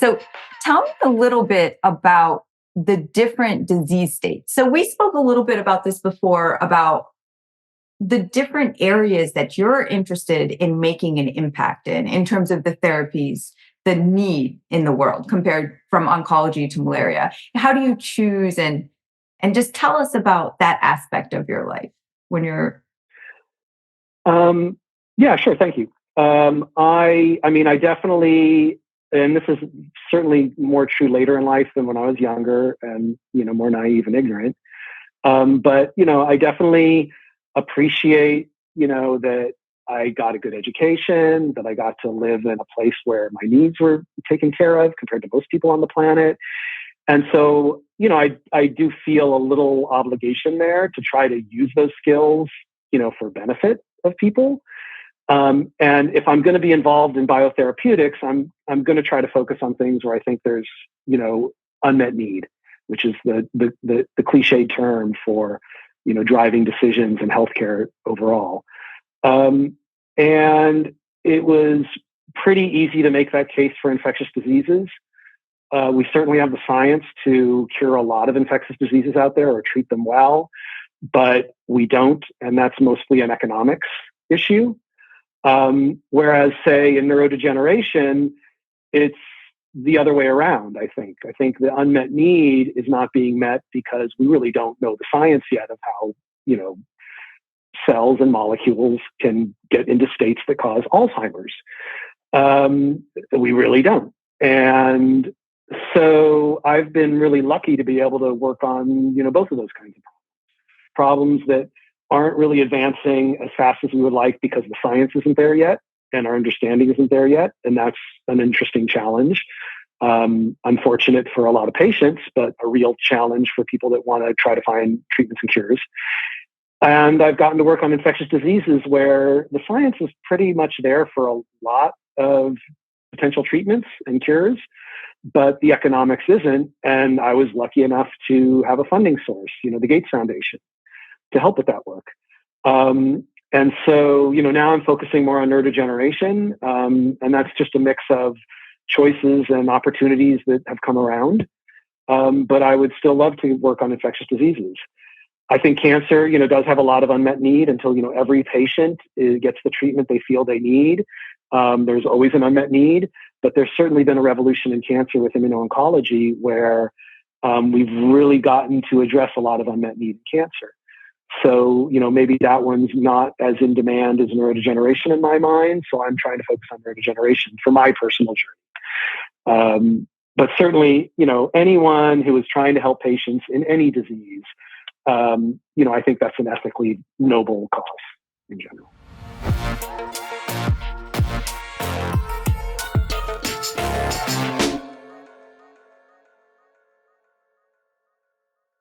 So tell me a little bit about the different disease states. So we spoke a little bit about this before, about the different areas that you're interested in making an impact in terms of the therapies, the need in the world compared from oncology to malaria. How do you choose and just tell us about that aspect of your life when you're. Yeah, sure. Thank you. I mean, I definitely, and this is certainly more true later in life than when I was younger and, more naive and ignorant. But, I definitely appreciate, that I got a good education, that I got to live in a place where my needs were taken care of compared to most people on the planet. And so, I do feel a little obligation there to try to use those skills, for benefit of people. And if I'm going to be involved in biotherapeutics, I'm going to try to focus on things where I think there's, unmet need, which is the cliched term for, driving decisions in healthcare overall. And it was pretty easy to make that case for infectious diseases. We certainly have the science to cure a lot of infectious diseases out there or treat them well, but we don't, and that's mostly an economics issue. Whereas, say, in neurodegeneration, it's the other way around, I think. I think the unmet need is not being met because we really don't know the science yet of how, cells and molecules can get into states that cause Alzheimer's. We really don't. And so I've been really lucky to be able to work on, both of those kinds of problems that aren't really advancing as fast as we would like because the science isn't there yet and our understanding isn't there yet. And that's an interesting challenge. Unfortunate for a lot of patients, but a real challenge for people that want to try to find treatments and cures. And I've gotten to work on infectious diseases where the science is pretty much there for a lot of potential treatments and cures, but the economics isn't. And I was lucky enough to have a funding source, the Gates Foundation, to help with that work. And so, now I'm focusing more on neurodegeneration, and that's just a mix of choices and opportunities that have come around. But I would still love to work on infectious diseases. I think cancer, does have a lot of unmet need until, every patient gets the treatment they feel they need. There's always an unmet need, but there's certainly been a revolution in cancer with immuno-oncology where we've really gotten to address a lot of unmet need in cancer. So, maybe that one's not as in demand as neurodegeneration in my mind. So I'm trying to focus on neurodegeneration for my personal journey. But certainly, anyone who is trying to help patients in any disease, I think that's an ethically noble cause in general.